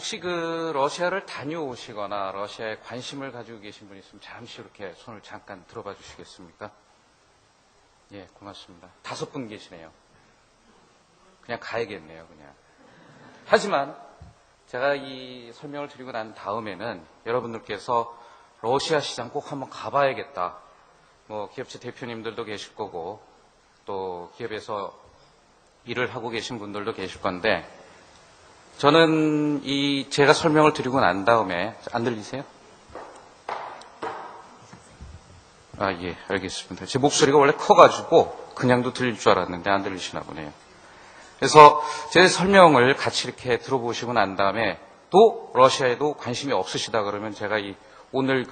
혹시 그 러시아를 다녀오시거나 러시아에 관심을 가지고 계신 분이 있으면 잠시 이렇게 손을 잠깐 들어봐 주시겠습니까? 예, 고맙습니다. 5분 계시네요. 그냥 가야겠네요, 그냥. 하지만 제가 이 설명을 드리고 난 다음에는 여러분들께서 러시아 시장 꼭 한번 가봐야겠다. 뭐 기업체 대표님들도 계실 거고 또 기업에서 일을 하고 계신 분들도 계실 건데 저는 제가 설명을 드리고 난 다음에 안 들리세요? 아, 예, 알겠습니다. 제 목소리가 원래 커가지고 그냥도 들릴 줄 알았는데 안 들리시나 보네요. 그래서 제 설명을 같이 이렇게 들어보시고 난 다음에 또 러시아에도 관심이 없으시다 그러면 제가 오늘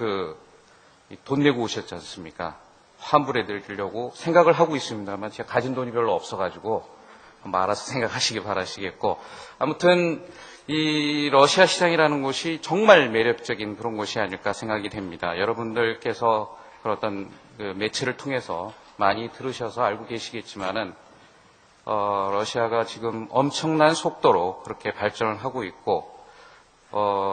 돈 내고 오셨지 않습니까? 환불해 드리려고 생각을 하고 있습니다만 제가 가진 돈이 별로 없어가지고 알아서 생각하시기 바라시겠고 아무튼 이 러시아 시장이라는 곳이 정말 매력적인 그런 곳이 아닐까 생각이 됩니다. 여러분들께서 그런 어떤 매체를 통해서 많이 들으셔서 알고 계시겠지만은 러시아가 지금 엄청난 속도로 그렇게 발전을 하고 있고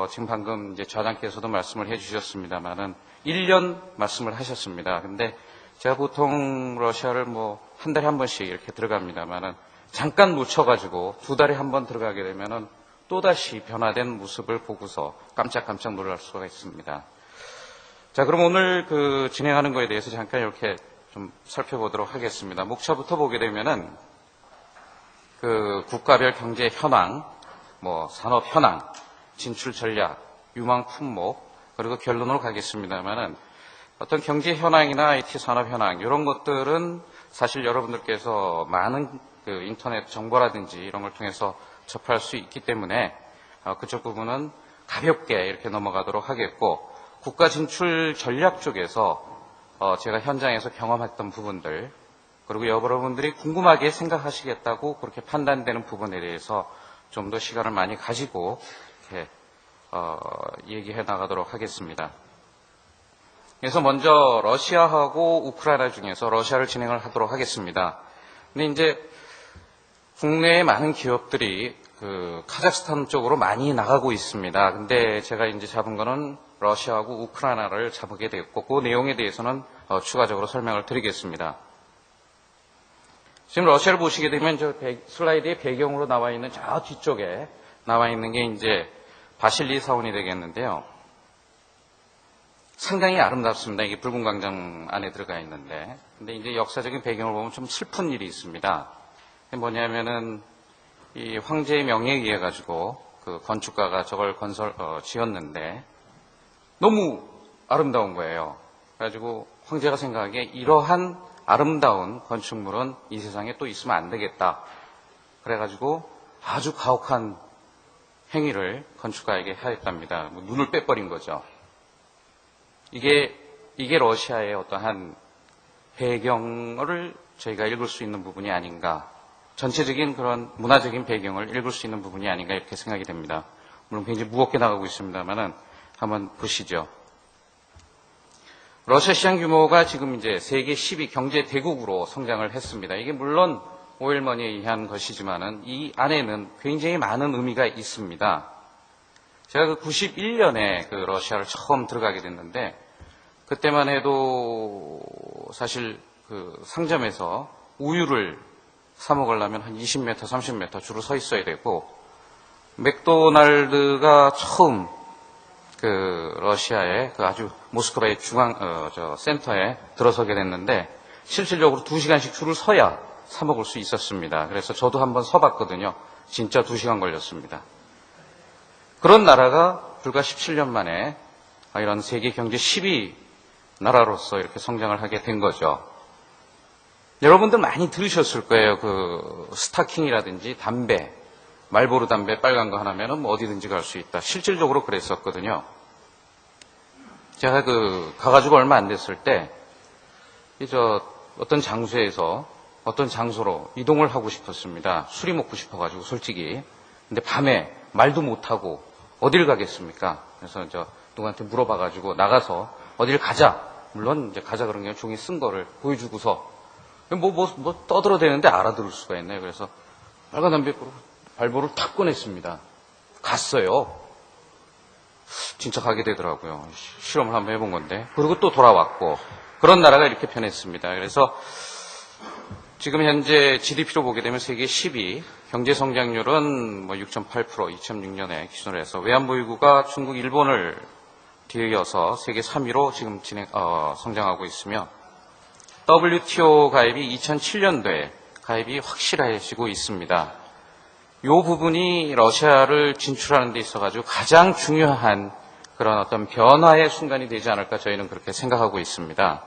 지금 방금 이제 좌장께서도 말씀을 해주셨습니다만은 1년 말씀을 하셨습니다. 근데 제가 보통 러시아를 뭐 한 달에 한 번씩 이렇게 들어갑니다만은 잠깐 놓쳐가지고 2달에 한 번 들어가게 되면은 또다시 변화된 모습을 보고서 깜짝깜짝 놀랄 수가 있습니다. 자, 그럼 오늘 진행하는 거에 대해서 잠깐 이렇게 좀 살펴보도록 하겠습니다. 목차부터 보게 되면은 국가별 경제 현황, 산업 현황, 진출 전략, 유망 품목, 그리고 결론으로 가겠습니다만은 어떤 경제 현황이나 IT 산업 현황 이런 것들은 사실 여러분들께서 많은 인터넷 정보라든지 이런 걸 통해서 접할 수 있기 때문에 그쪽 부분은 가볍게 이렇게 넘어가도록 하겠고 국가 진출 전략 쪽에서 제가 현장에서 경험했던 부분들 그리고 여러분들이 궁금하게 생각하시겠다고 그렇게 판단되는 부분에 대해서 좀 더 시간을 많이 가지고 이렇게 얘기해 나가도록 하겠습니다. 그래서 먼저 러시아하고 우크라이나 중에서 러시아를 진행을 하도록 하겠습니다. 근데 이제 국내의 많은 기업들이 카자흐스탄 쪽으로 많이 나가고 있습니다. 근데 제가 이제 잡은 거는 러시아하고 우크라이나를 잡게 됐고 그 내용에 대해서는 추가적으로 설명을 드리겠습니다. 지금 러시아를 보시게 되면 슬라이드의 배경으로 나와 있는 저 뒤쪽에 나와 있는 게 이제 바실리 사원이 되겠는데요. 상당히 아름답습니다. 이게 붉은 광장 안에 들어가 있는데. 근데 이제 역사적인 배경을 보면 좀 슬픈 일이 있습니다. 뭐냐면은 이 황제의 명예에 의해 가지고 건축가가 저걸 지었는데 너무 아름다운 거예요. 그래가지고 황제가 생각하기에 이러한 아름다운 건축물은 이 세상에 또 있으면 안 되겠다. 그래가지고 아주 가혹한 행위를 건축가에게 하였답니다. 눈을 빼버린 거죠. 이게 러시아의 어떠한 배경을 저희가 읽을 수 있는 부분이 아닌가. 전체적인 그런 문화적인 배경을 읽을 수 있는 부분이 아닌가 이렇게 생각이 됩니다. 물론 굉장히 무겁게 나가고 있습니다만은 한번 보시죠. 러시아 시장 규모가 지금 이제 세계 10위 경제 대국으로 성장을 했습니다. 이게 물론 오일머니에 의한 것이지만은 이 안에는 굉장히 많은 의미가 있습니다. 제가 91년에 러시아를 처음 들어가게 됐는데 그때만 해도 사실 상점에서 우유를 사 먹으려면 한 20m, 30m 줄을 서 있어야 되고 맥도날드가 처음 러시아의 아주 모스크바의 센터에 들어서게 됐는데 실질적으로 2시간씩 줄을 서야 사 먹을 수 있었습니다. 그래서 저도 한번 서봤거든요. 진짜 2시간 걸렸습니다. 그런 나라가 불과 17년 만에 이런 세계 경제 10위 나라로서 이렇게 성장을 하게 된 거죠. 여러분들 많이 들으셨을 거예요. 스타킹이라든지 담배, 말보로 담배 빨간 거 하나면은 어디든지 갈 수 있다. 실질적으로 그랬었거든요. 제가 가가지고 얼마 안 됐을 때, 어떤 장소에서 어떤 장소로 이동을 하고 싶었습니다. 술이 먹고 싶어가지고 솔직히. 근데 밤에 말도 못하고 어딜 가겠습니까? 그래서 누구한테 물어봐가지고 나가서 어딜 가자. 물론 이제 가자 그런 게 종이 쓴 거를 보여주고서 떠들어대는데 알아들을 수가 있나요? 그래서 빨간 담배 발보를 탁 꺼냈습니다. 갔어요. 진짜 가게 되더라고요. 실험을 한번 해본 건데. 그리고 또 돌아왔고. 그런 나라가 이렇게 변했습니다. 그래서 지금 현재 GDP로 보게 되면 세계 10위, 경제 성장률은 뭐 6.8% 2006년에 기준으로 해서 외환보유고가 중국, 일본을 뒤이어서 세계 3위로 지금 성장하고 있으며 WTO 가입이 2007년도에 가입이 확실해지고 있습니다. 이 부분이 러시아를 진출하는 데 있어가지고 가장 중요한 그런 어떤 변화의 순간이 되지 않을까 저희는 그렇게 생각하고 있습니다.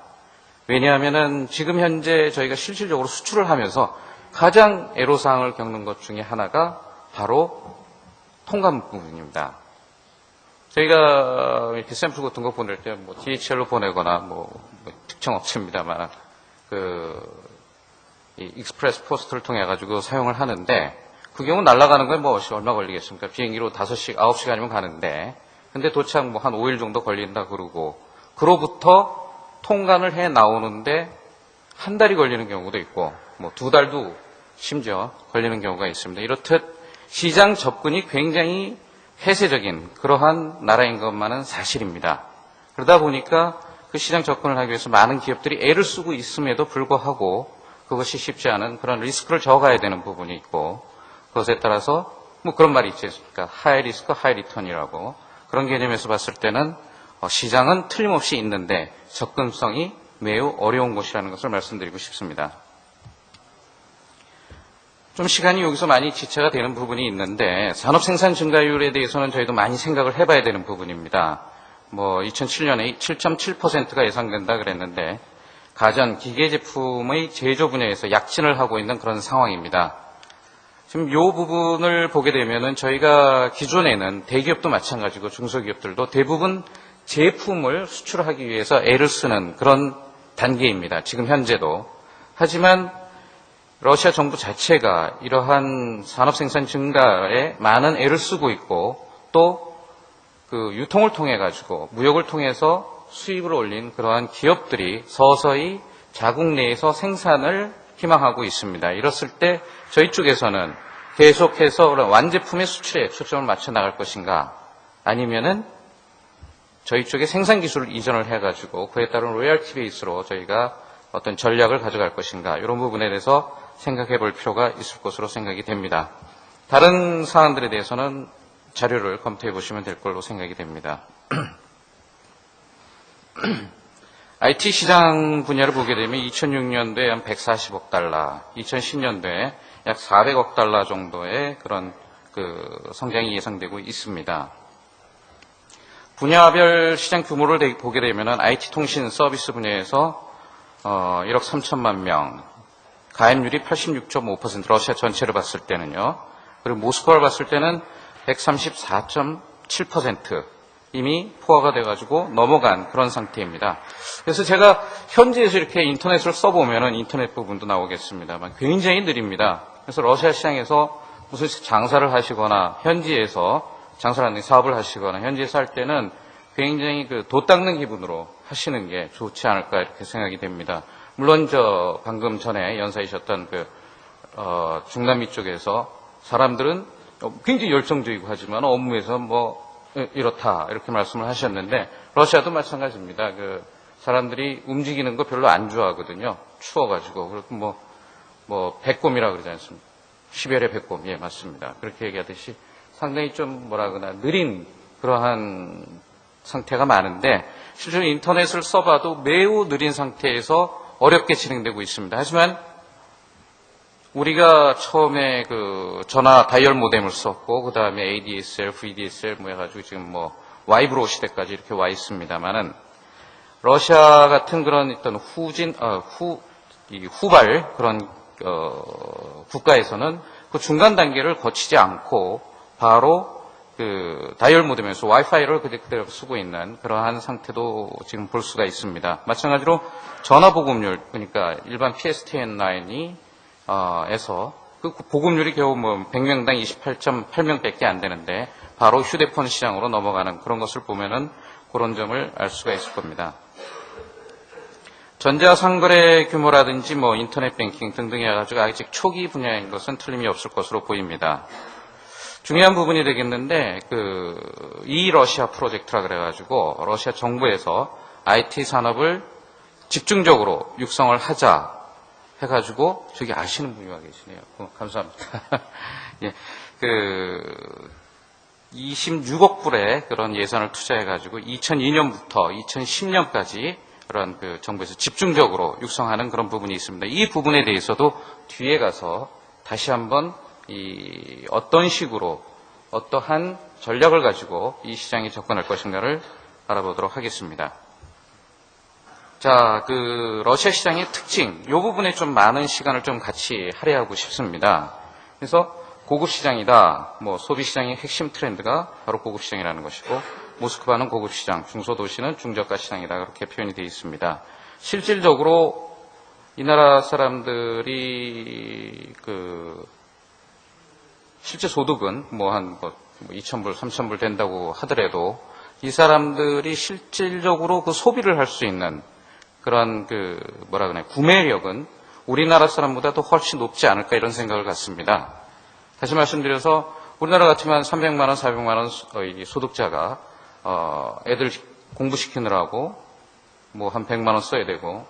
왜냐하면은 지금 현재 저희가 실질적으로 수출을 하면서 가장 애로사항을 겪는 것 중에 하나가 바로 통관 부분입니다. 저희가 이렇게 샘플 같은 거 보낼 때 뭐 DHL로 보내거나 뭐 특정 업체입니다만 이 익스프레스 포스트를 통해 가지고 사용을 하는데 그 경우 날아가는 건 뭐 얼마 걸리겠습니까? 비행기로 5시, 9시간이면 가는데 근데 도착 뭐 한 5일 정도 걸린다 그러고 그로부터 통관을 해 나오는데 한 달이 걸리는 경우도 있고 뭐 2달도 심지어 걸리는 경우가 있습니다. 이렇듯 시장 접근이 굉장히 폐쇄적인 그러한 나라인 것만은 사실입니다. 그러다 보니까 그 시장 접근을 하기 위해서 많은 기업들이 애를 쓰고 있음에도 불구하고 그것이 쉽지 않은 그런 리스크를 져가야 되는 부분이 있고 그것에 따라서 뭐 그런 말이 있지 않습니까? 하이 리스크, 하이 리턴이라고 그런 개념에서 봤을 때는 시장은 틀림없이 있는데 접근성이 매우 어려운 곳이라는 것을 말씀드리고 싶습니다. 좀 시간이 여기서 많이 지체가 되는 부분이 있는데 산업 생산 증가율에 대해서는 저희도 많이 생각을 해봐야 되는 부분입니다. 뭐 2007년에 7.7%가 예상된다 그랬는데 가전, 기계 제품의 제조 분야에서 약진을 하고 있는 그런 상황입니다. 지금 이 부분을 보게 되면은 저희가 기존에는 대기업도 마찬가지고 중소기업들도 대부분 제품을 수출하기 위해서 애를 쓰는 그런 단계입니다. 지금 현재도. 하지만 러시아 정부 자체가 이러한 산업 생산 증가에 많은 애를 쓰고 있고 또 그 유통을 통해 가지고 무역을 통해서 수입을 올린 그러한 기업들이 서서히 자국 내에서 생산을 희망하고 있습니다. 이랬을 때 저희 쪽에서는 계속해서 완제품의 수출에 초점을 맞춰 나갈 것인가 아니면은 저희 쪽에 생산 기술을 이전을 해가지고 그에 따른 로열티 베이스로 저희가 어떤 전략을 가져갈 것인가 이런 부분에 대해서 생각해 볼 필요가 있을 것으로 생각이 됩니다. 다른 사안들에 대해서는 자료를 검토해 보시면 될 걸로 생각이 됩니다. IT 시장 분야를 보게 되면 2006년도에 한 140억 달러, 2010년도에 약 400억 달러 정도의 그런 성장이 예상되고 있습니다. 분야별 시장 규모를 보게 되면 IT 통신 서비스 분야에서 1억 3천만 명, 가입률이 86.5% 러시아 전체를 봤을 때는요. 그리고 모스크바를 봤을 때는 134.7% 이미 포화가 돼가지고 넘어간 그런 상태입니다. 그래서 제가 현지에서 이렇게 인터넷을 써보면은 인터넷 부분도 나오겠습니다만 굉장히 느립니다. 그래서 러시아 시장에서 무슨 장사를 하시거나 현지에서 장사를 하는 사업을 하시거나 현지에서 할 때는 굉장히 도 닦는 기분으로 하시는 게 좋지 않을까 이렇게 생각이 됩니다. 물론 방금 전에 연사이셨던 중남미 쪽에서 사람들은 굉장히 열정적이고 하지만 업무에서 이렇다 이렇게 말씀을 하셨는데 러시아도 마찬가지입니다. 사람들이 움직이는 거 별로 안 좋아하거든요. 추워가지고 그리고 백곰이라 그러지 않습니까? 시베리아 백곰, 예 맞습니다. 그렇게 얘기하듯이 상당히 좀 느린 그러한 상태가 많은데 실제로 인터넷을 써봐도 매우 느린 상태에서 어렵게 진행되고 있습니다. 하지만 우리가 처음에 전화 다이얼 모뎀을 썼고 그 다음에 ADSL, VDSL 해가지고 지금 와이브로 시대까지 이렇게 와 있습니다만은 러시아 같은 그런 어떤 후발 그런 국가에서는 그 중간 단계를 거치지 않고 바로 다이얼 모뎀에서 와이파이를 그대로 쓰고 있는 그러한 상태도 지금 볼 수가 있습니다. 마찬가지로 전화 보급률 그러니까 일반 PSTN 라인이 에서 그 보급률이 겨우 100명당 28.8명밖에 안 되는데 바로 휴대폰 시장으로 넘어가는 그런 것을 보면은 그런 점을 알 수가 있을 겁니다. 전자상거래 규모라든지 인터넷 뱅킹 등등 해가지고 아직 초기 분야인 것은 틀림이 없을 것으로 보입니다. 중요한 부분이 되겠는데 이 러시아 프로젝트라 그래가지고 러시아 정부에서 IT 산업을 집중적으로 육성을 하자 해가지고 저기 아시는 분이 와 계시네요. 감사합니다. 예, 26억 불의 그런 예산을 투자해가지고 2002년부터 2010년까지 그런 정부에서 집중적으로 육성하는 그런 부분이 있습니다. 이 부분에 대해서도 뒤에 가서 다시 한번 어떤 식으로 어떠한 전략을 가지고 이 시장에 접근할 것인가를 알아보도록 하겠습니다. 자, 러시아 시장의 특징, 이 부분에 좀 많은 시간을 좀 같이 할애하고 싶습니다. 그래서 고급 시장이다, 소비 시장의 핵심 트렌드가 바로 고급 시장이라는 것이고, 모스크바는 고급 시장, 중소도시는 중저가 시장이다, 그렇게 표현이 되어 있습니다. 실질적으로 이 나라 사람들이 실제 소득은 한 2,000불, 3,000불 된다고 하더라도 이 사람들이 실질적으로 소비를 할 수 있는 그런 구매력은 우리나라 사람보다도 훨씬 높지 않을까 이런 생각을 갖습니다. 다시 말씀드려서 우리나라 같으면 300만 원, 400만 원 소득자가 애들 공부시키느라고 한 100만 원 써야 되고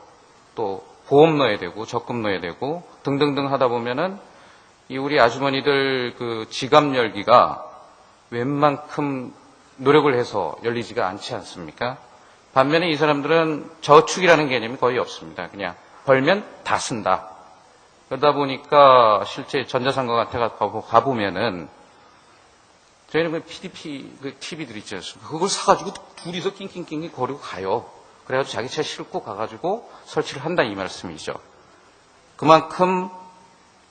또 보험 넣어야 되고 적금 넣어야 되고 등등등 하다 보면은 우리 아주머니들 지갑 열기가 웬만큼 노력을 해서 열리지가 않지 않습니까? 반면에 이 사람들은 저축이라는 개념이 거의 없습니다. 그냥 벌면 다 쓴다. 그러다 보니까 실제 전자상가 같은 데 가보면은 저희는 PDP TV들 있지 않습니까? 그걸 사가지고 둘이서 낑낑낑낑 거리고 가요. 그래가지고 자기 차 싣고 가가지고 설치를 한다 이 말씀이죠. 그만큼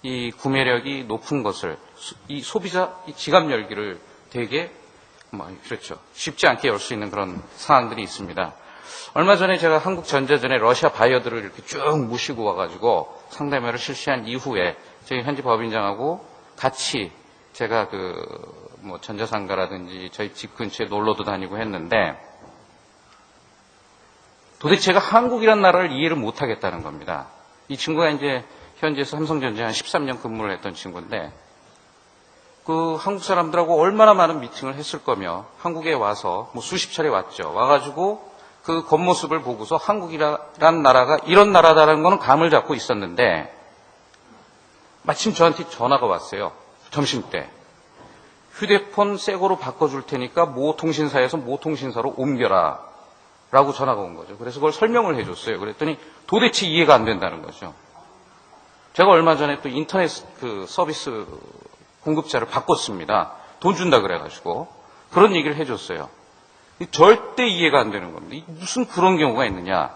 이 구매력이 높은 것을 이 소비자 이 지갑 열기를 되게 그렇죠. 쉽지 않게 열 수 있는 그런 상황들이 있습니다. 얼마 전에 제가 한국전자전에 러시아 바이어들을 이렇게 쭉 모시고 와가지고 상담회를 실시한 이후에 저희 현지 법인장하고 같이 제가 전자상가라든지 저희 집 근처에 놀러도 다니고 했는데 도대체 제가 한국이라는 나라를 이해를 못 하겠다는 겁니다. 이 친구가 이제 현지에서 삼성전자에 한 13년 근무를 했던 친구인데 한국 사람들하고 얼마나 많은 미팅을 했을 거며 한국에 와서 수십 차례 왔죠. 와가지고 그 겉모습을 보고서 한국이라는 나라가 이런 나라다라는 거는 감을 잡고 있었는데 마침 저한테 전화가 왔어요. 점심때. 휴대폰 새 거로 바꿔줄 테니까 모 통신사에서 모 통신사로 옮겨라 라고 전화가 온 거죠. 그래서 그걸 설명을 해줬어요. 그랬더니 도대체 이해가 안 된다는 거죠. 제가 얼마 전에 또 인터넷 서비스 공급자를 바꿨습니다. 돈 준다 그래가지고 그런 얘기를 해줬어요. 절대 이해가 안 되는 겁니다. 무슨 그런 경우가 있느냐.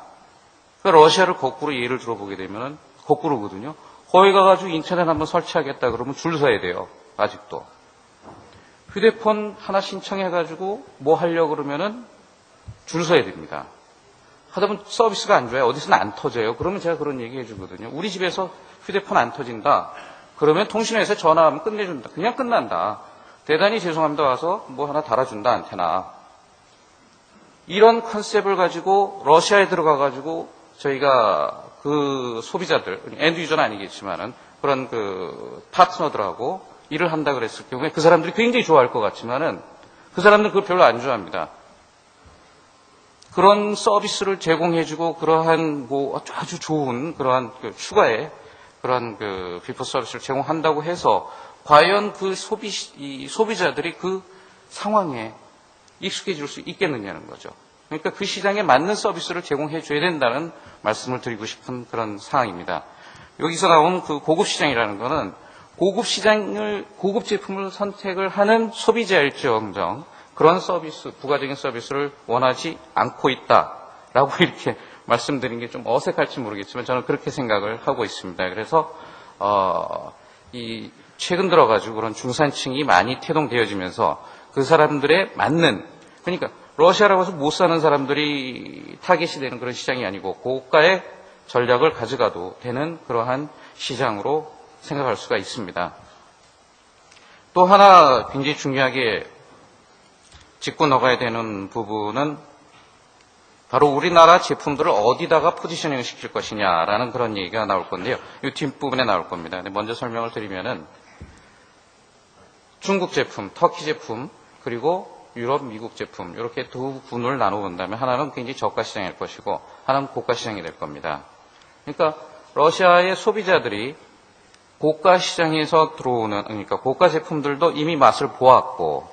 그러니까 러시아를 거꾸로 예를 들어보게 되면 거꾸로거든요. 거기 가가지고 인터넷 한번 설치하겠다 그러면 줄 서야 돼요. 아직도. 휴대폰 하나 신청해가지고 뭐 하려고 그러면은 줄 서야 됩니다. 하다 보면 서비스가 안 좋아요. 어디서는 안 터져요. 그러면 제가 그런 얘기 해주거든요. 우리 집에서 휴대폰 안 터진다. 그러면 통신회사에 전화하면 끝내준다. 그냥 끝난다. 대단히 죄송합니다. 와서 뭐 하나 달아준다. 안테나. 이런 컨셉을 가지고 러시아에 들어가가지고 저희가 소비자들, 엔드 유저는 아니겠지만은 그런 파트너들하고 일을 한다 그랬을 경우에 그 사람들이 굉장히 좋아할 것 같지만은 그 사람들은 그걸 별로 안 좋아합니다. 그런 서비스를 제공해주고 그러한 아주 좋은 그러한 추가의 그러한 비포 서비스를 제공한다고 해서 과연 소비자들이 그 상황에 익숙해질 수 있겠느냐는 거죠. 그러니까 그 시장에 맞는 서비스를 제공해 줘야 된다는 말씀을 드리고 싶은 그런 상황입니다. 여기서 나온 고급 시장이라는 거는 고급 제품을 선택을 하는 소비자일지언정 그런 서비스, 부가적인 서비스를 원하지 않고 있다라고 이렇게 말씀드린 게 좀 어색할지 모르겠지만 저는 그렇게 생각을 하고 있습니다. 그래서 최근 들어가지고 그런 중산층이 많이 태동되어지면서 그 사람들의 맞는, 그러니까 러시아라고 해서 못 사는 사람들이 타겟이 되는 그런 시장이 아니고 고가의 전략을 가져가도 되는 그러한 시장으로 생각할 수가 있습니다. 또 하나 굉장히 중요하게 짚고 나가야 되는 부분은 바로 우리나라 제품들을 어디다가 포지셔닝 시킬 것이냐라는 그런 얘기가 나올 건데요. 이 뒷부분에 나올 겁니다. 근데 먼저 설명을 드리면은 중국 제품, 터키 제품, 그리고 유럽, 미국 제품 이렇게 두 분을 나눠 본다면 하나는 굉장히 저가 시장일 것이고 하나는 고가 시장이 될 겁니다. 그러니까 러시아의 소비자들이 고가 시장에서 들어오는 그러니까 고가 제품들도 이미 맛을 보았고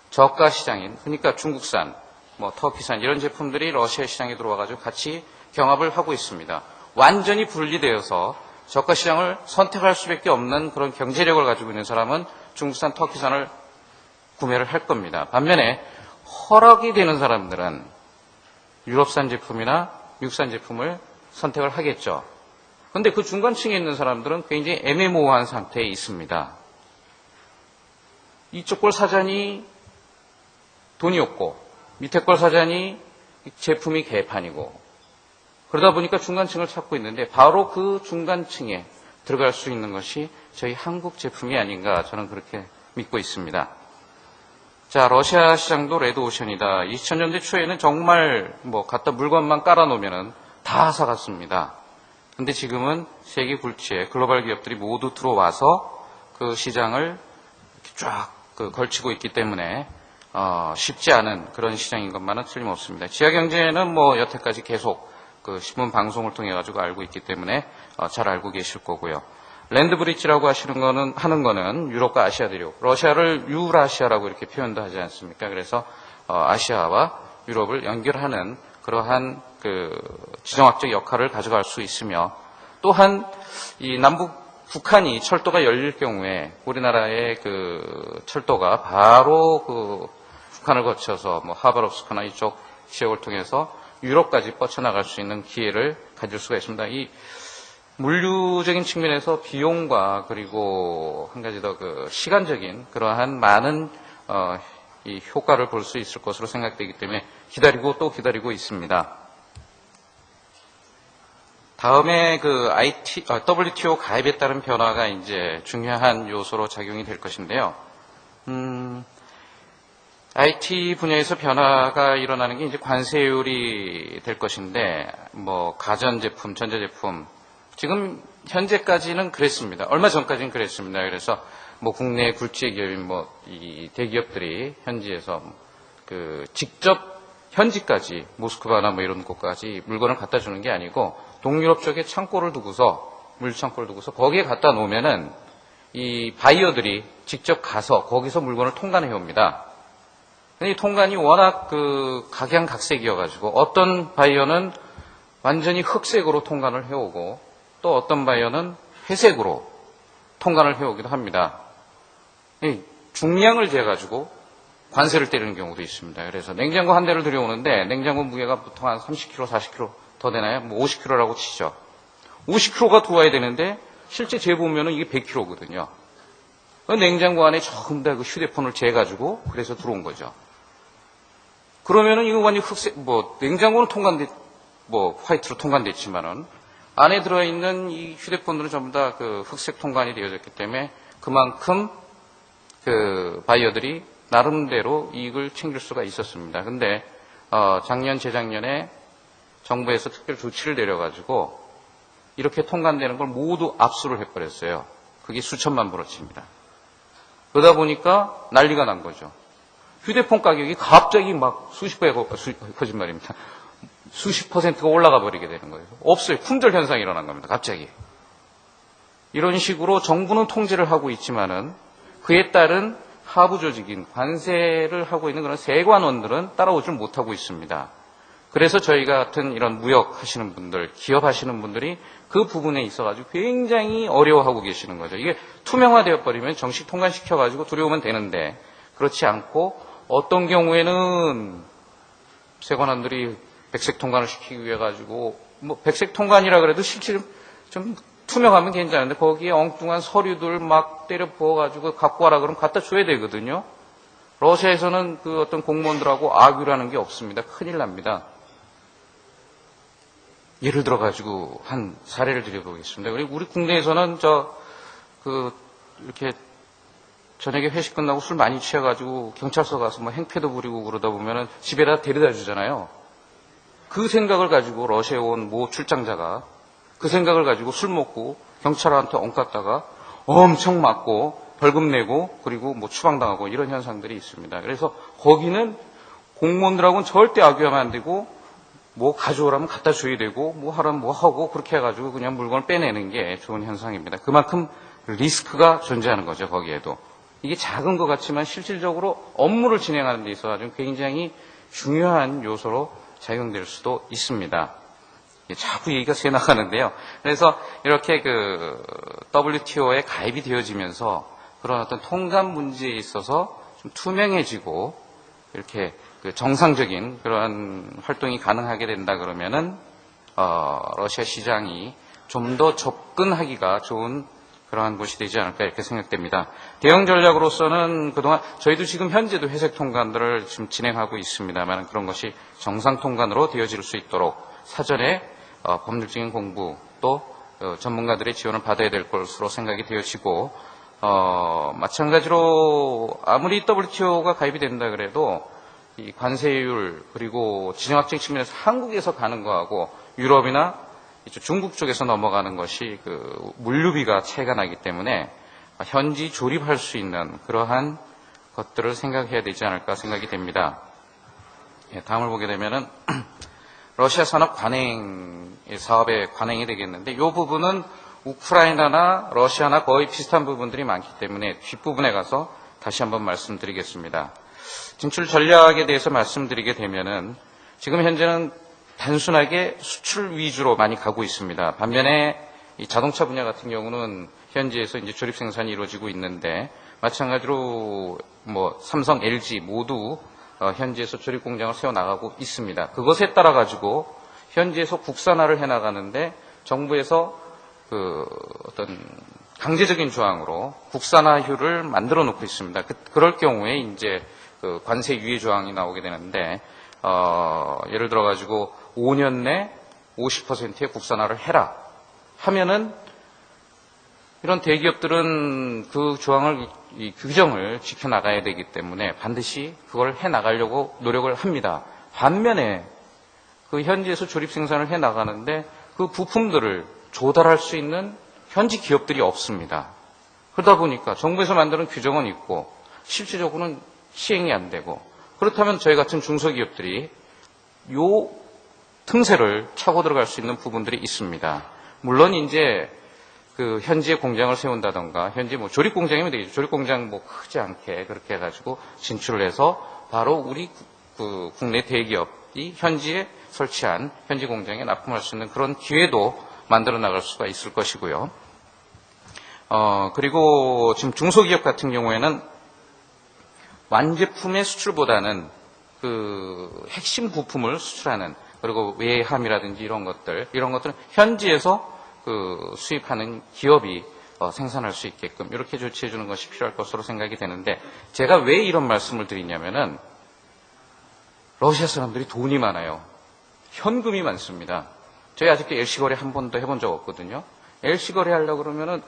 저가 시장인 그러니까 중국산, 뭐 터키산 이런 제품들이 러시아 시장에 들어와가지고 같이 경합을 하고 있습니다. 완전히 분리되어서 저가 시장을 선택할 수밖에 없는 그런 경제력을 가지고 있는 사람은 중국산, 터키산을 구매를 할 겁니다. 반면에 허락이 되는 사람들은 유럽산 제품이나 미국산 제품을 선택을 하겠죠. 그런데 그 중간층에 있는 사람들은 굉장히 애매모호한 상태에 있습니다. 이쪽 걸 사자니 돈이 없고 밑에 걸 사자니 제품이 개판이고 그러다 보니까 중간층을 찾고 있는데 바로 그 중간층에 들어갈 수 있는 것이 저희 한국 제품이 아닌가 저는 그렇게 믿고 있습니다. 자, 러시아 시장도 레드오션이다. 2000년대 초에는 정말 뭐 갖다 물건만 깔아놓으면 다 사갔습니다. 근데 지금은 세계 굴지에 글로벌 기업들이 모두 들어와서 그 시장을 쫙 걸치고 있기 때문에 쉽지 않은 그런 시장인 것만은 틀림없습니다. 지하경제는 뭐 여태까지 계속 그 신문 방송을 통해 가지고 알고 있기 때문에 잘 알고 계실 거고요. 랜드브릿지라고 하는 거는 유럽과 아시아 대륙, 러시아를 유라시아라고 이렇게 표현도 하지 않습니까? 그래서 아시아와 유럽을 연결하는 그러한 그 지정학적 역할을 가져갈 수 있으며 또한 이 남북 북한이 철도가 열릴 경우에 우리나라의 그 철도가 바로 그 북한을 거쳐서 뭐 하바롭스크나 이쪽 지역을 통해서 유럽까지 뻗쳐나갈 수 있는 기회를 가질 수가 있습니다. 이 물류적인 측면에서 비용과 그리고 한 가지 더 그 시간적인 그러한 많은 이 효과를 볼 수 있을 것으로 생각되기 때문에 기다리고 또 기다리고 있습니다. 다음에 그 WTO 가입에 따른 변화가 이제 중요한 요소로 작용이 될 것인데요. IT 분야에서 변화가 일어나는 게 이제 관세율이 될 것인데, 뭐 가전제품, 전자제품 지금 현재까지는 그랬습니다. 얼마 전까지는 그랬습니다. 그래서 뭐 국내 굴지의 기업인 뭐 이 대기업들이 현지에서 그 직접 현지까지 모스크바나 뭐 이런 곳까지 물건을 갖다 주는 게 아니고 동유럽 쪽에 창고를 두고서 물창고를 두고서 거기에 갖다 놓으면은 이 바이어들이 직접 가서 거기서 물건을 통관해 옵니다. 근데 이 통관이 워낙 그 각양각색이어가지고 어떤 바이어는 완전히 흑색으로 통관을 해오고 또 어떤 바이어는 회색으로 통관을 해오기도 합니다. 이 중량을 재가지고 관세를 때리는 경우도 있습니다. 그래서 냉장고 한 대를 들여오는데 냉장고 무게가 보통 한 30kg, 40kg 더 되나요? 뭐 50kg라고 치죠. 50kg가 들어와야 되는데 실제 재보면은 이게 100kg거든요. 냉장고 안에 전부 다 그 휴대폰을 재가지고 그래서 들어온 거죠. 그러면은 이거 완전 흑색, 뭐 냉장고는 뭐 화이트로 통관됐지만은 안에 들어있는 이 휴대폰들은 전부 다 그 흑색 통관이 되어졌기 때문에 그만큼 그 바이어들이 나름대로 이익을 챙길 수가 있었습니다. 근데 작년, 재작년에 정부에서 특별 조치를 내려가지고 이렇게 통관되는 걸 모두 압수를 해버렸어요. 그게 수천만 불어치입니다. 그러다 보니까 난리가 난 거죠. 휴대폰 가격이 갑자기 막 거짓말입니다. 수십 퍼센트가 올라가 버리게 되는 거예요. 없어요. 품절 현상이 일어난 겁니다. 갑자기. 이런 식으로 정부는 통제를 하고 있지만은 그에 따른 하부 조직인 관세를 하고 있는 그런 세관원들은 따라오질 못하고 있습니다. 그래서 저희 같은 이런 무역 하시는 분들, 기업 하시는 분들이 그 부분에 있어가지고 굉장히 어려워하고 계시는 거죠. 이게 투명화되어 버리면 정식 통관시켜가지고 들여오면 되는데 그렇지 않고 어떤 경우에는 세관원들이 백색 통관을 시키기 위해 가지고 뭐 백색 통관이라 그래도 실제로 좀 투명하면 괜찮은데 거기에 엉뚱한 서류들 막 때려 부어가지고 갖고 와라 그러면 갖다 줘야 되거든요. 러시아에서는 그 어떤 공무원들하고 악유라는 게 없습니다. 큰일 납니다. 예를 들어가지고 한 사례를 드려보겠습니다. 그리고 우리 국내에서는 이렇게 저녁에 회식 끝나고 술 많이 취해가지고 경찰서 가서 뭐 행패도 부리고 그러다 보면은 집에다 데려다 주잖아요. 그 생각을 가지고 러시아에 온 모 출장자가 그 생각을 가지고 술 먹고 경찰한테 엉갔다가 엄청 맞고 벌금 내고 그리고 뭐 추방당하고 이런 현상들이 있습니다. 그래서 거기는 공무원들하고는 절대 악유하면 안 되고 뭐 가져오라면 갖다 줘야 되고 뭐 하라면 뭐 하고 그렇게 해가지고 그냥 물건을 빼내는 게 좋은 현상입니다. 그만큼 리스크가 존재하는 거죠. 거기에도. 이게 작은 것 같지만 실질적으로 업무를 진행하는 데 있어서 굉장히 중요한 요소로 작용될 수도 있습니다. 자꾸 얘기가 새 나가는데요. 그래서 이렇게 그 WTO에 가입이 되어지면서 그런 어떤 통관 문제에 있어서 좀 투명해지고 이렇게 그 정상적인 그런 활동이 가능하게 된다 그러면은 러시아 시장이 좀 더 접근하기가 좋은 그러한 곳이 되지 않을까 이렇게 생각됩니다. 대응 전략으로서는 그동안 저희도 지금 현재도 회색 통관들을 지금 진행하고 있습니다만 그런 것이 정상 통관으로 되어질 수 있도록 사전에 법률적인 공부 또 전문가들의 지원을 받아야 될 것으로 생각이 되어지고 마찬가지로 아무리 WTO가 가입이 된다 그래도 이 관세율 그리고 지정학적 측면에서 한국에서 가는 거하고 유럽이나 중국 쪽에서 넘어가는 것이 그 물류비가 차이가 나기 때문에 현지 조립할 수 있는 그러한 것들을 생각해야 되지 않을까 생각이 됩니다. 다음을 보게 되면은 러시아 산업 관행 사업의 관행이 되겠는데 이 부분은 우크라이나나 러시아나 거의 비슷한 부분들이 많기 때문에 뒷부분에 가서 다시 한번 말씀드리겠습니다. 진출 전략에 대해서 말씀드리게 되면은 지금 현재는 단순하게 수출 위주로 많이 가고 있습니다. 반면에 이 자동차 분야 같은 경우는 현지에서 이제 조립 생산이 이루어지고 있는데 마찬가지로 뭐 삼성, LG 모두 현지에서 조립 공장을 세워 나가고 있습니다. 그것에 따라 가지고 현지에서 국산화를 해 나가는데 정부에서 그 어떤 강제적인 조항으로 국산화율을 만들어 놓고 있습니다. 그럴 경우에 이제 그 관세 유예 조항이 나오게 되는데 예를 들어 가지고 5년 내 50%의 국산화를 해라 하면은 이런 대기업들은 그 조항을 이 규정을 지켜나가야 되기 때문에 반드시 그걸 해나가려고 노력을 합니다. 반면에 그 현지에서 조립 생산을 해나가는데 그 부품들을 조달할 수 있는 현지 기업들이 없습니다. 그러다 보니까 정부에서 만드는 규정은 있고 실질적으로는 시행이 안 되고 그렇다면 저희 같은 중소기업들이 요 틈새를 차고 들어갈 수 있는 부분들이 있습니다. 물론 이제 그 현지에 공장을 세운다던가 현지 뭐 조립 공장이면 되겠죠. 조립 공장 뭐 크지 않게 그렇게 해가지고 진출을 해서 바로 우리 그 국내 대기업이 현지에 설치한 현지 공장에 납품할 수 있는 그런 기회도 만들어 나갈 수가 있을 것이고요. 그리고 지금 중소기업 같은 경우에는 완제품의 수출보다는 그 핵심 부품을 수출하는 그리고 외함이라든지 이런 것들은 현지에서 그 수입하는 기업이 생산할 수 있게끔 이렇게 조치해 주는 것이 필요할 것으로 생각이 되는데 제가 왜 이런 말씀을 드리냐면은 러시아 사람들이 돈이 많아요. 현금이 많습니다. 저희 아직도 LC 거래 한 번도 해본 적 없거든요. LC 거래 하려고 그러면은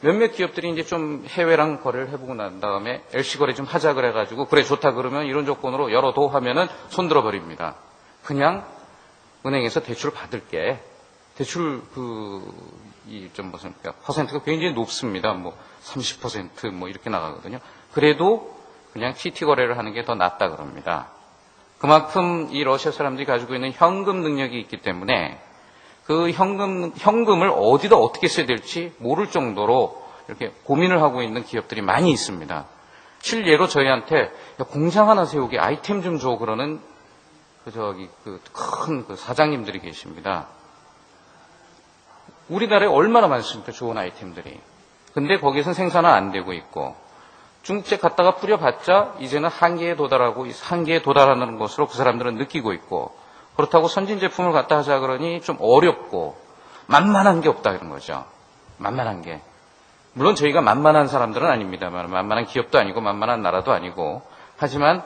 몇몇 기업들이 이제 좀 해외랑 거래를 해보고 난 다음에 LC 거래 좀 하자 그래가지고 그래 좋다 그러면 이런 조건으로 열어둬 하면은 손들어 버립니다. 그냥 은행에서 대출 받을게. 대출 좀 무슨 퍼센트가 굉장히 높습니다. 뭐 30% 뭐 이렇게 나가거든요. 그래도 그냥 TT 거래를 하는 게 더 낫다 그럽니다. 그만큼 이 러시아 사람들이 가지고 있는 현금 능력이 있기 때문에 그 현금을 어디다 어떻게 써야 될지 모를 정도로 이렇게 고민을 하고 있는 기업들이 많이 있습니다. 실예로 저희한테 야, 공장 하나 세우게 아이템 좀 줘 그러는 큰 사장님들이 계십니다. 우리나라에 얼마나 많습니까? 좋은 아이템들이. 근데 거기에서는 생산은 안 되고 있고 중국제 갖다가 뿌려봤자 이제는 한계에 도달하는 것으로 그 사람들은 느끼고 있고 그렇다고 선진 제품을 갖다 하자 그러니 좀 어렵고 만만한 게 없다 이런 거죠. 만만한 게. 물론 저희가 만만한 사람들은 아닙니다만 만만한 기업도 아니고 만만한 나라도 아니고 하지만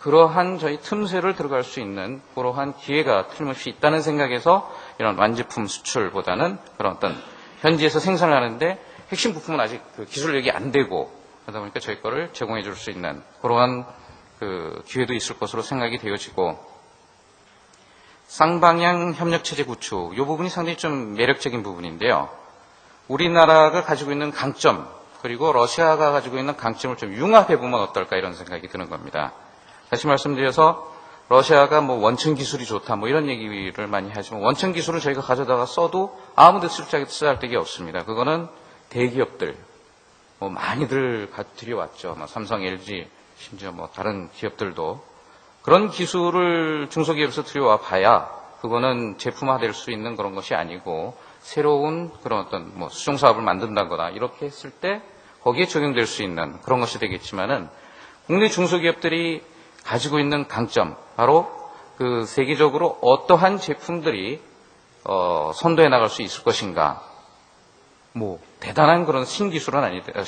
그러한 저희 틈새를 들어갈 수 있는 그러한 기회가 틀림없이 있다는 생각에서 이런 완제품 수출보다는 그런 어떤 현지에서 생산을 하는데 핵심 부품은 아직 그 기술력이 안 되고 그러다 보니까 저희 거를 제공해 줄 수 있는 그러한 그 기회도 있을 것으로 생각이 되어지고 쌍방향 협력체제 구축 이 부분이 상당히 좀 매력적인 부분인데요. 우리나라가 가지고 있는 강점 그리고 러시아가 가지고 있는 강점을 좀 융합해보면 어떨까 이런 생각이 드는 겁니다. 다시 말씀드려서 러시아가 뭐 원천 기술이 좋다 뭐 이런 얘기를 많이 하지만 원천 기술을 저희가 가져다가 써도 아무데 쓸데기 없습니다. 그거는 대기업들 뭐 많이들 들여왔죠. 뭐 삼성, LG 심지어 뭐 다른 기업들도 그런 기술을 중소기업에서 들여와 봐야 그거는 제품화될 수 있는 그런 것이 아니고 새로운 그런 어떤 뭐 수종 사업을 만든다거나 이렇게 했을 때 거기에 적용될 수 있는 그런 것이 되겠지만은 국내 중소기업들이 가지고 있는 강점 바로 그 세계적으로 어떠한 제품들이 선도해 나갈 수 있을 것인가. 뭐 대단한 그런 신기술은 아니더라도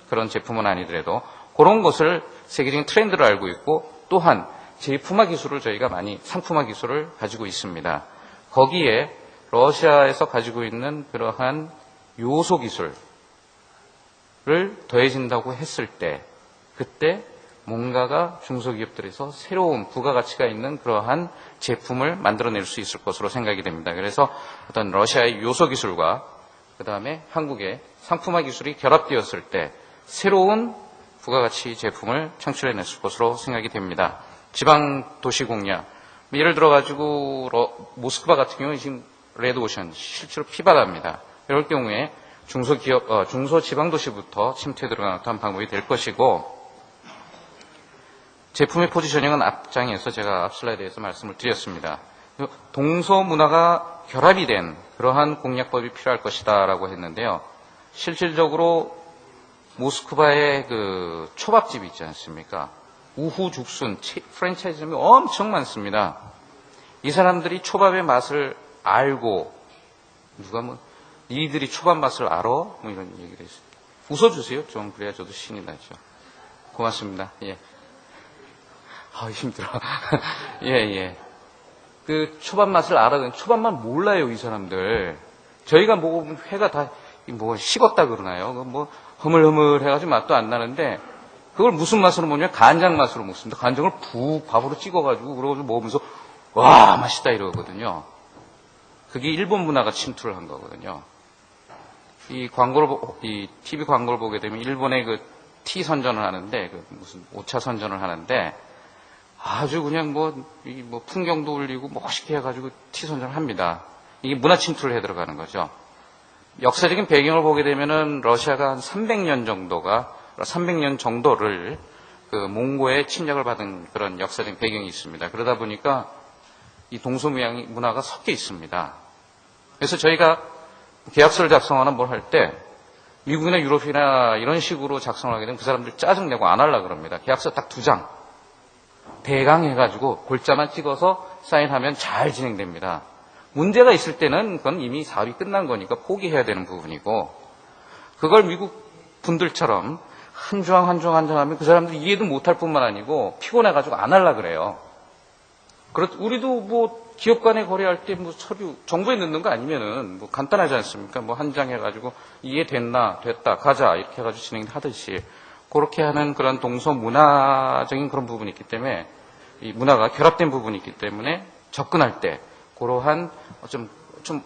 그런 제품은 아니더라도 그런 것을 세계적인 트렌드를 알고 있고 또한 제품화 기술을 저희가 많이 상품화 기술을 가지고 있습니다. 거기에 러시아에서 가지고 있는 그러한 요소 기술을 더해진다고 했을 때 그때 뭔가가 중소기업들에서 새로운 부가가치가 있는 그러한 제품을 만들어낼 수 있을 것으로 생각이 됩니다. 그래서 어떤 러시아의 요소 기술과 그 다음에 한국의 상품화 기술이 결합되었을 때 새로운 부가가치 제품을 창출해냈을 것으로 생각이 됩니다. 지방 도시 공략. 예를 들어가지고 모스크바 같은 경우는 지금 레드오션, 실제로 피바다입니다. 이럴 경우에 중소기업, 중소지방도시부터 침투에 들어가는 방법이 될 것이고 제품의 포지셔닝은 앞장에서 제가 앞 슬라이드에서 말씀을 드렸습니다. 동서문화가 결합이 된 그러한 공략법이 필요할 것이다 라고 했는데요. 실질적으로 모스크바의 그 초밥집이 있지 않습니까? 우후 죽순 프랜차이즈점이 엄청 많습니다. 이 사람들이 초밥의 맛을 알고 누가 뭐 니들이 초밥 맛을 알아? 뭐 이런 얘기를 했어요. 웃어주세요. 좀 그래야 저도 신이 나죠. 고맙습니다. 예. 힘들어. 예. 그 초밥 맛을 알아. 초밥만 몰라요, 이 사람들. 저희가 먹어보면 회가 다 뭐 식었다 그러나요? 뭐 허물허물 해가지고 맛도 안 나는데 그걸 무슨 맛으로 먹냐? 간장 맛으로 먹습니다. 간장을 푹 밥으로 찍어가지고 그러고 먹으면서 와 맛있다 이러거든요. 그게 일본 문화가 침투를 한 거거든요. 이 TV 광고를 보게 되면 일본의 그 티 선전을 하는데 그 무슨 오차 선전을 하는데 아주 그냥 뭐 풍경도 올리고 멋있게 해가지고 티 선전을 합니다. 이게 문화 침투를 해 들어가는 거죠. 역사적인 배경을 보게 되면은 러시아가 한 300년 정도를 그 몽고의 침략을 받은 그런 역사적인 배경이 있습니다. 그러다 보니까 이 동서문화 문화가 섞여 있습니다. 그래서 저희가 계약서를 작성하나 뭘 할 때 미국이나 유럽이나 이런 식으로 작성을 하게 되면 그 사람들 짜증내고 안 하려고 그럽니다. 계약서 딱 2장. 대강 해가지고 골자만 찍어서 사인하면 잘 진행됩니다. 문제가 있을 때는 그건 이미 사업이 끝난 거니까 포기해야 되는 부분이고 그걸 미국 분들처럼 한 장 하면 그 사람들이 이해도 못할 뿐만 아니고 피곤해가지고 안 하려고 그래요. 우리도 뭐 기업 간에 거래할 때 뭐 서류 정보에 넣는 거 아니면은 뭐 간단하지 않습니까? 뭐 한 장 해가지고 이해됐나 됐다 가자 이렇게 해가지고 진행하듯이 그렇게 하는 그런 동서 문화적인 그런 부분이 있기 때문에 이 문화가 결합된 부분이 있기 때문에 접근할 때 그러한 좀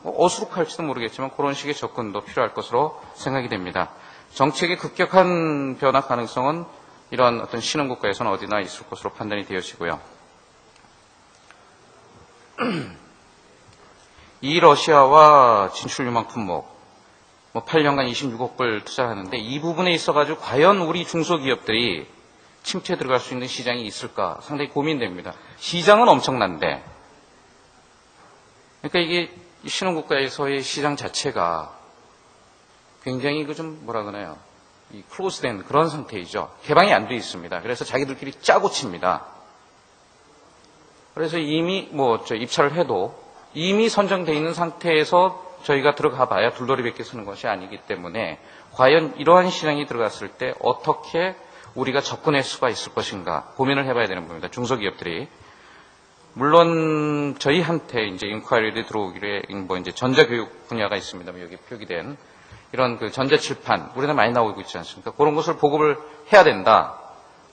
어수룩할지도 모르겠지만 그런 식의 접근도 필요할 것으로 생각이 됩니다. 정책의 급격한 변화 가능성은 이런 어떤 신흥국가에서는 어디나 있을 것으로 판단이 되어지고요. 이 러시아와 진출 유망 품목 8년간 26억 불 투자하는데 이 부분에 있어가지고 과연 우리 중소기업들이 침투에 들어갈 수 있는 시장이 있을까 상당히 고민됩니다. 시장은 엄청난데 그러니까 이게 신흥국가에서의 시장 자체가 굉장히 이 클로즈된 그런 상태이죠. 개방이 안 돼 있습니다. 그래서 자기들끼리 짜고 칩니다. 그래서 이미 입찰을 해도 이미 선정되어 있는 상태에서 저희가 들어가 봐야 둘러리밖에 쓰는 것이 아니기 때문에 과연 이러한 시장이 들어갔을 때 어떻게 우리가 접근할 수가 있을 것인가 고민을 해봐야 되는 겁니다. 중소기업들이. 물론 저희한테 이제 인콰이리들이 들어오기에 이제 전자교육 분야가 있습니다. 여기 표기된 이런 그 전자칠판 우리나라 많이 나오고 있지 않습니까? 그런 것을 보급을 해야 된다.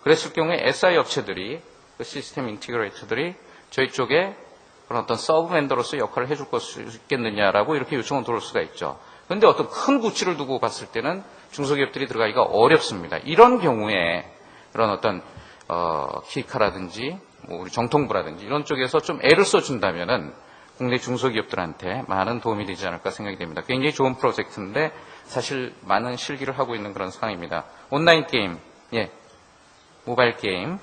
그랬을 경우에 SI 업체들이 그 시스템 인티그레이터들이 저희 쪽에 그런 어떤 서브 벤더로서 역할을 해줄 수 있겠느냐라고 이렇게 요청은 들어올 수가 있죠. 그런데 어떤 큰 부치를 두고 봤을 때는 중소기업들이 들어가기가 어렵습니다. 이런 경우에 그런 어떤 키카라든지 뭐 우리 정통부라든지 이런 쪽에서 좀 애를 써준다면은 국내 중소기업들한테 많은 도움이 되지 않을까 생각이 됩니다. 굉장히 좋은 프로젝트인데 사실 많은 실기를 하고 있는 그런 상황입니다. 온라인 게임, 예, 모바일 게임,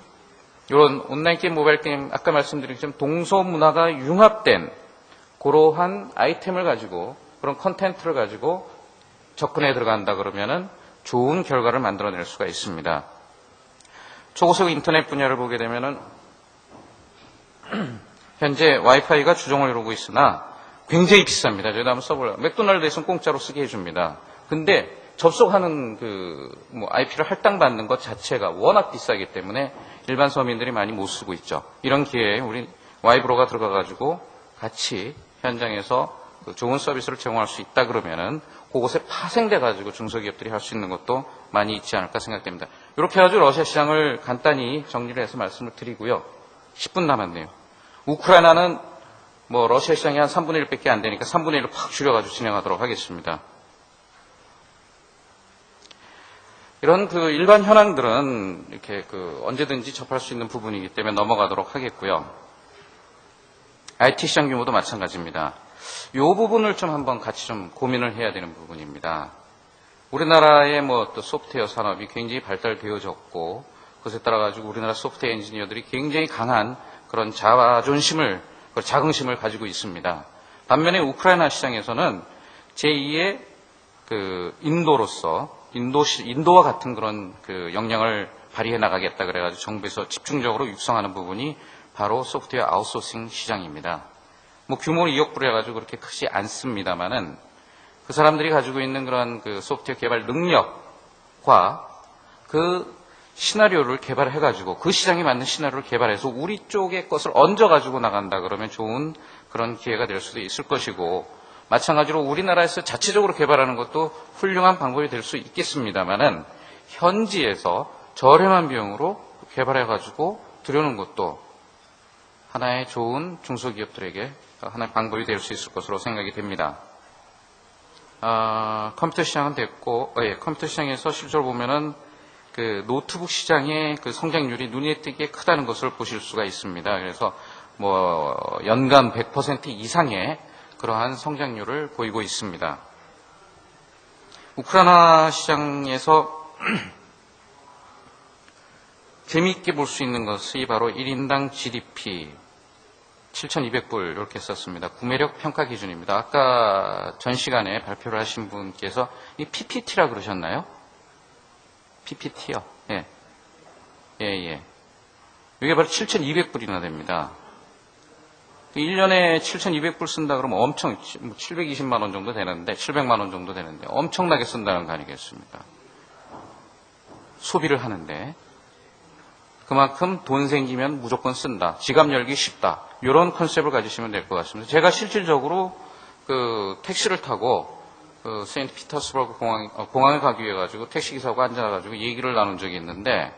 이런 온라인 게임, 모바일 게임 아까 말씀드린 것처럼 동서 문화가 융합된 그러한 아이템을 가지고 그런 컨텐츠를 가지고 접근해 들어간다 그러면은 좋은 결과를 만들어낼 수가 있습니다. 초고속 인터넷 분야를 보게 되면은 현재 와이파이가 주종을 이루고 있으나 굉장히 비쌉니다. 저희도 한번 써볼래요. 맥도날드에서는 공짜로 쓰게 해줍니다. 근데 접속하는 IP를 할당받는 것 자체가 워낙 비싸기 때문에 일반 서민들이 많이 못 쓰고 있죠. 이런 기회에 우리 와이브로가 들어가가지고 같이 현장에서 좋은 서비스를 제공할 수 있다 그러면은 그곳에 파생돼가지고 중소기업들이 할 수 있는 것도 많이 있지 않을까 생각됩니다. 이렇게 해가지고 러시아 시장을 간단히 정리를 해서 말씀을 드리고요. 10분 남았네요. 우크라이나는 러시아 시장이 한 3분의 1밖에 안 되니까 3분의 1로 팍 줄여가지고 진행하도록 하겠습니다. 이런 일반 현황들은 이렇게 언제든지 접할 수 있는 부분이기 때문에 넘어가도록 하겠고요. IT 시장 규모도 마찬가지입니다. 이 부분을 좀 한번 같이 좀 고민을 해야 되는 부분입니다. 우리나라의 또 소프트웨어 산업이 굉장히 발달되어졌고 그것에 따라 가지고 우리나라 소프트웨어 엔지니어들이 굉장히 강한 그런 자존심을, 자긍심을 가지고 있습니다. 반면에 우크라이나 시장에서는 제2의 인도와 같은 그런 역량을 발휘해 나가겠다 그래가지고 정부에서 집중적으로 육성하는 부분이 바로 소프트웨어 아웃소싱 시장입니다. 규모는 2억 불 해가지고 그렇게 크지 않습니다만은 그 사람들이 가지고 있는 그런 소프트웨어 개발 능력과 시나리오를 개발해가지고 그 시장에 맞는 시나리오를 개발해서 우리 쪽의 것을 얹어가지고 나간다 그러면 좋은 그런 기회가 될 수도 있을 것이고 마찬가지로 우리나라에서 자체적으로 개발하는 것도 훌륭한 방법이 될 수 있겠습니다만은 현지에서 저렴한 비용으로 개발해가지고 들여오는 것도 하나의 좋은 중소기업들에게 하나의 방법이 될 수 있을 것으로 생각이 됩니다. 컴퓨터 시장은 됐고, 컴퓨터 시장에서 실제로 보면은 노트북 시장의 성장률이 눈에 띄게 크다는 것을 보실 수가 있습니다. 그래서 연간 100% 이상의 그러한 성장률을 보이고 있습니다. 우크라이나 시장에서 재미있게 볼 수 있는 것이 바로 1인당 GDP 7,200불 이렇게 썼습니다. 구매력 평가 기준입니다. 아까 전 시간에 발표를 하신 분께서 이 PPT라 그러셨나요? PPT요. 예. 이게 바로 7,200불이나 됩니다. 1년에 7,200불 쓴다 그러면 엄청 720만 원 정도 되는데 700만 원 정도 되는데 엄청나게 쓴다는 거 아니겠습니까? 소비를 하는데 그만큼 돈 생기면 무조건 쓴다. 지갑 열기 쉽다. 이런 컨셉을 가지시면 될 것 같습니다. 제가 실질적으로 택시를 타고 세인트 피터스버그 공항에 가기 위해 가지고 택시기사하고 앉아가지고 얘기를 나눈 적이 있는데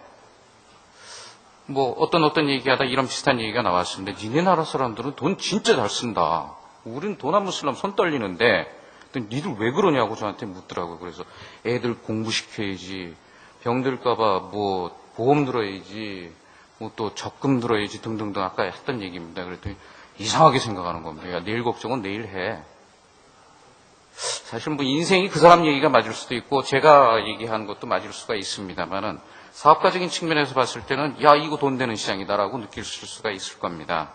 어떤 얘기하다 이런 비슷한 얘기가 나왔습니다. 니네 나라 사람들은 돈 진짜 잘 쓴다. 우린 돈 안 쓰려면 손 떨리는데 니들 왜 그러냐고 저한테 묻더라고요. 그래서 애들 공부시켜야지, 병들까봐 보험 들어야지, 또 적금 들어야지 등등등 아까 했던 얘기입니다. 그랬더니 이상하게 생각하는 겁니다. 야, 내일 걱정은 내일 해. 사실 인생이 그 사람 얘기가 맞을 수도 있고 제가 얘기한 것도 맞을 수가 있습니다만은 사업가적인 측면에서 봤을 때는 야 이거 돈 되는 시장이다라고 느낄 수가 있을 겁니다.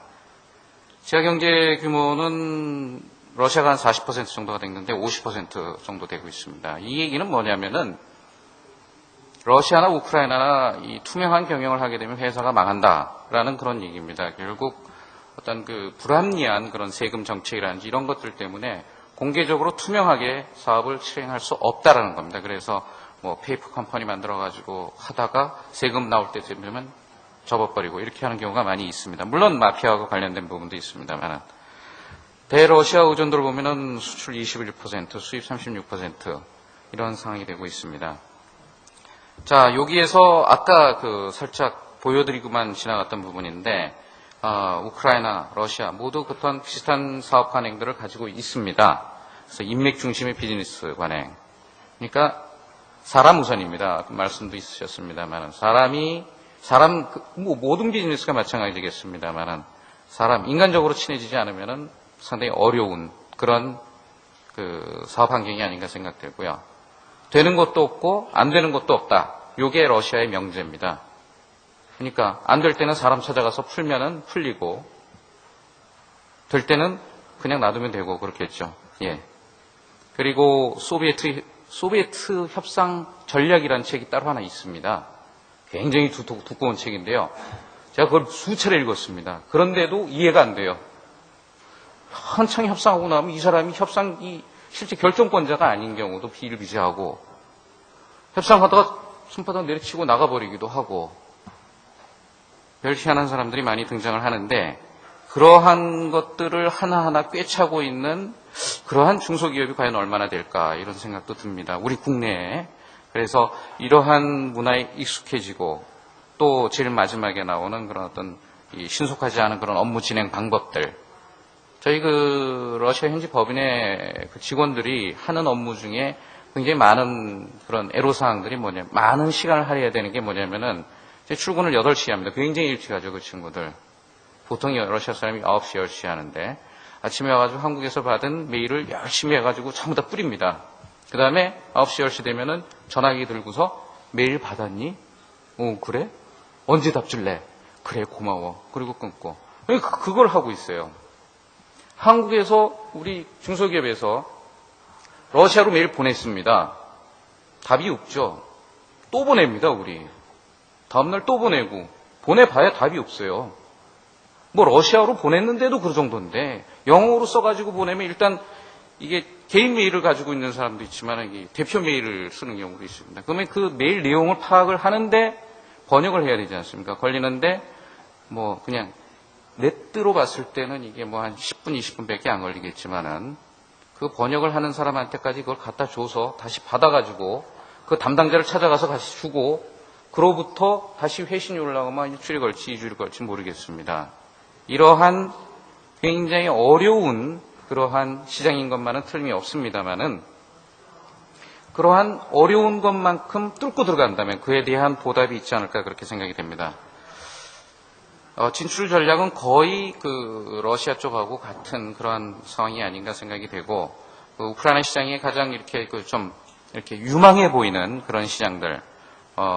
지하 경제 규모는 러시아가 한 40% 정도가 됐는데 50% 정도 되고 있습니다. 이 얘기는 뭐냐면은 러시아나 우크라이나나 이 투명한 경영을 하게 되면 회사가 망한다라는 그런 얘기입니다. 결국 어떤 불합리한 그런 세금 정책이라든지 이런 것들 때문에 공개적으로 투명하게 사업을 실행할 수 없다라는 겁니다. 그래서 페이퍼 컴퍼니 만들어가지고 하다가 세금 나올 때 되면 접어버리고 이렇게 하는 경우가 많이 있습니다. 물론 마피아하고 관련된 부분도 있습니다만 대러시아 의존도를 보면은 수출 21%, 수입 36% 이런 상황이 되고 있습니다. 자, 여기에서 아까 살짝 보여드리고만 지나갔던 부분인데 우크라이나, 러시아 모두 그런 비슷한 사업 관행들을 가지고 있습니다. 그래서 인맥 중심의 비즈니스 관행. 그러니까 사람 우선입니다. 그 말씀도 있으셨습니다만 모든 비즈니스가 마찬가지겠습니다만 인간적으로 친해지지 않으면 상당히 어려운 그런 사업 환경이 아닌가 생각되고요. 되는 것도 없고 안 되는 것도 없다. 요게 러시아의 명제입니다. 그러니까 안 될 때는 사람 찾아가서 풀면은 풀리고 될 때는 그냥 놔두면 되고 그렇겠죠. 예. 그리고 소비에트 협상 전략이라는 책이 따로 하나 있습니다. 굉장히 두꺼운 책인데요. 제가 그걸 수차례 읽었습니다. 그런데도 이해가 안 돼요. 한창 협상하고 나면 이 사람이 협상이 실제 결정권자가 아닌 경우도 비일비재하고 협상하다가 손바닥 내리치고 나가버리기도 하고 별 희한한 사람들이 많이 등장을 하는데 그러한 것들을 하나하나 꿰차고 있는 그러한 중소기업이 과연 얼마나 될까 이런 생각도 듭니다. 우리 국내에. 그래서 이러한 문화에 익숙해지고 또 제일 마지막에 나오는 그런 어떤 신속하지 않은 그런 업무 진행 방법들. 저희 러시아 현지 법인의 직원들이 하는 업무 중에 굉장히 많은 그런 애로사항들이 많은 시간을 할애해야 되는 게 뭐냐면은 출근을 8시에 합니다. 굉장히 일찍 하죠, 그 친구들. 보통 러시아 사람이 9시, 10시 하는데 아침에 와가지고 한국에서 받은 메일을 열심히 해가지고 전부 다 뿌립니다. 그 다음에 9시, 10시 되면은 전화기 들고서 메일 받았니? 그래? 언제 답 줄래? 그래, 고마워. 그리고 끊고. 그걸 하고 있어요. 한국에서 우리 중소기업에서 러시아로 메일 보냈습니다. 답이 없죠. 또 보냅니다, 우리. 다음날 또 보내고. 보내봐야 답이 없어요. 러시아로 보냈는데도 그 정도인데, 영어로 써가지고 보내면 일단 이게 개인 메일을 가지고 있는 사람도 있지만, 이게 대표 메일을 쓰는 경우도 있습니다. 그러면 그 메일 내용을 파악을 하는데 번역을 해야 되지 않습니까? 걸리는데, 그냥 넷으로 봤을 때는 이게 한 10분, 20분밖에 안 걸리겠지만은, 그 번역을 하는 사람한테까지 그걸 갖다 줘서 다시 받아가지고 그 담당자를 찾아가서 다시 주고 그로부터 다시 회신이 올라오면 일주일이 걸지 2주일이 걸지 모르겠습니다. 이러한 굉장히 어려운 그러한 시장인 것만은 틀림이 없습니다만은 그러한 어려운 것만큼 뚫고 들어간다면 그에 대한 보답이 있지 않을까 그렇게 생각이 됩니다. 진출 전략은 거의 러시아 쪽하고 같은 그러한 상황이 아닌가 생각이 되고, 우크라이나 시장이 가장 이렇게 좀 이렇게 유망해 보이는 그런 시장들,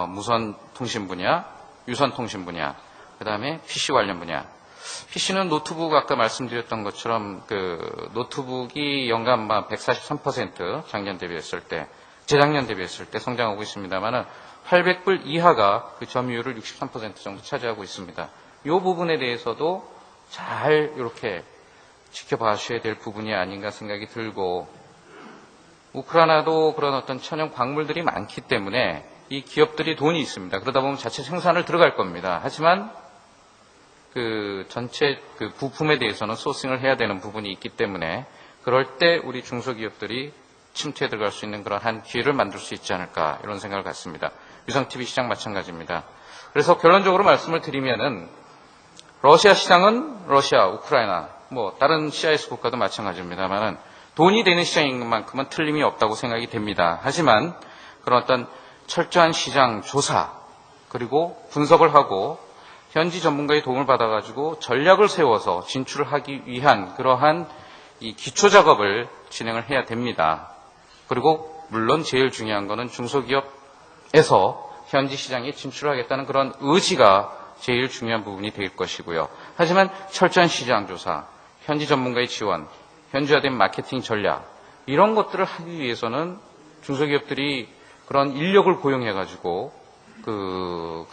무선 통신 분야, 유선 통신 분야, 그 다음에 PC 관련 분야. PC는 노트북 아까 말씀드렸던 것처럼 노트북이 연간 143% 작년 대비했을 때, 재작년 대비했을 때 성장하고 있습니다만은 800불 이하가 그 점유율을 63% 정도 차지하고 있습니다. 이 부분에 대해서도 잘 이렇게 지켜봐셔야 될 부분이 아닌가 생각이 들고, 우크라이나도 그런 어떤 천연 광물들이 많기 때문에 이 기업들이 돈이 있습니다. 그러다 보면 자체 생산을 들어갈 겁니다. 하지만 전체 부품에 대해서는 소싱을 해야 되는 부분이 있기 때문에 그럴 때 우리 중소기업들이 침투에 들어갈 수 있는 그러한 기회를 만들 수 있지 않을까 이런 생각을 갖습니다. 유성-TV 시장 마찬가지입니다. 그래서 결론적으로 말씀을 드리면은 러시아 시장은 러시아, 우크라이나, 다른 CIS 국가도 마찬가지입니다만은 돈이 되는 시장인 것만큼은 틀림이 없다고 생각이 됩니다. 하지만 그런 어떤 철저한 시장 조사, 그리고 분석을 하고 현지 전문가의 도움을 받아가지고 전략을 세워서 진출을 하기 위한 그러한 이 기초 작업을 진행을 해야 됩니다. 그리고 물론 제일 중요한 거는 중소기업에서 현지 시장에 진출하겠다는 그런 의지가 제일 중요한 부분이 될 것이고요. 하지만 철저한 시장 조사, 현지 전문가의 지원, 현지화된 마케팅 전략 이런 것들을 하기 위해서는 중소기업들이 그런 인력을 고용해가지고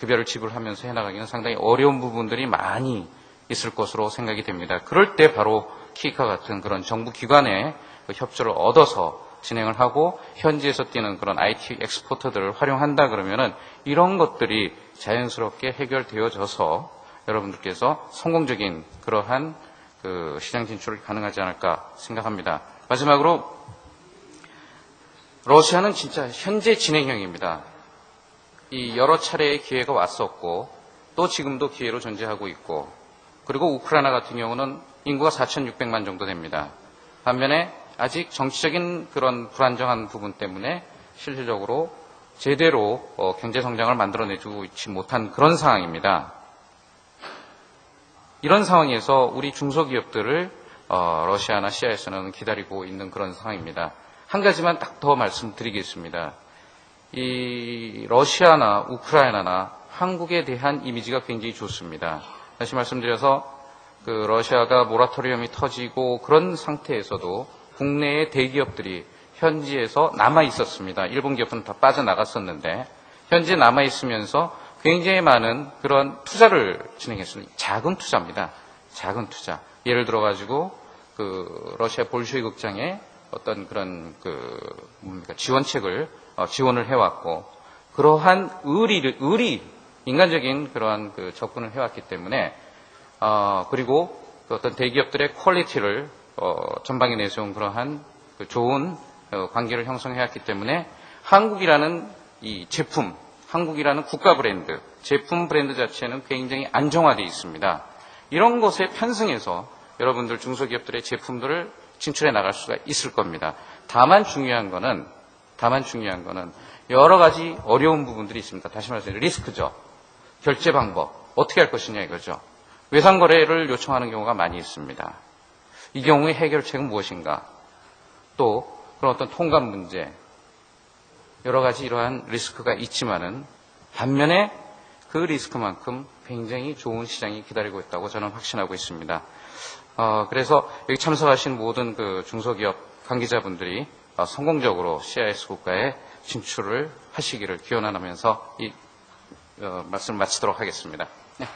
급여를 지불하면서 해나가기는 상당히 어려운 부분들이 많이 있을 것으로 생각이 됩니다. 그럴 때 바로 키카 같은 그런 정부 기관의 협조를 얻어서 진행을 하고 현지에서 뛰는 그런 IT 엑스포터들을 활용한다 그러면은 이런 것들이 자연스럽게 해결되어져서 여러분들께서 성공적인 그러한 시장 진출이 가능하지 않을까 생각합니다. 마지막으로 러시아는 진짜 현재 진행형입니다. 이 여러 차례의 기회가 왔었고 또 지금도 기회로 존재하고 있고 그리고 우크라이나 같은 경우는 인구가 4,600만 정도 됩니다. 반면에 아직 정치적인 그런 불안정한 부분 때문에 실질적으로 제대로 경제 성장을 만들어내주고 있지 못한 그런 상황입니다. 이런 상황에서 우리 중소기업들을 러시아나 시아에서는 기다리고 있는 그런 상황입니다. 한 가지만 딱 더 말씀드리겠습니다. 이 러시아나 우크라이나나 한국에 대한 이미지가 굉장히 좋습니다. 다시 말씀드려서 그 러시아가 모라토리엄이 터지고 그런 상태에서도 국내의 대기업들이 현지에서 남아 있었습니다. 일본 기업은 다 빠져나갔었는데 현지에 남아 있으면서 굉장히 많은 그런 투자를 진행했습니다. 작은 투자입니다. 작은 투자. 예를 들어 가지고 그 러시아 볼쇼이 극장에 어떤 그런 지원책을 지원을 해왔고 그러한 인간적인 그러한 그 접근을 해왔기 때문에 그리고 그 어떤 대기업들의 퀄리티를 전방에 내세운 그러한 그 좋은 관계를 형성해왔기 때문에 한국이라는 이 제품, 한국이라는 국가 브랜드, 제품 브랜드 자체는 굉장히 안정화되어 있습니다. 이런 것에 편승해서 여러분들 중소기업들의 제품들을 진출해 나갈 수가 있을 겁니다. 다만 중요한 거는 여러 가지 어려운 부분들이 있습니다. 다시 말해서 리스크죠. 결제 방법, 어떻게 할 것이냐 이거죠. 외상거래를 요청하는 경우가 많이 있습니다. 이 경우의 해결책은 무엇인가? 또 그런 어떤 통관 문제, 여러 가지 이러한 리스크가 있지만은 반면에 그 리스크만큼 굉장히 좋은 시장이 기다리고 있다고 저는 확신하고 있습니다. 그래서 여기 참석하신 모든 그 중소기업 관계자분들이 성공적으로 CIS 국가에 진출을 하시기를 기원하면서 이 말씀을 마치도록 하겠습니다. 네.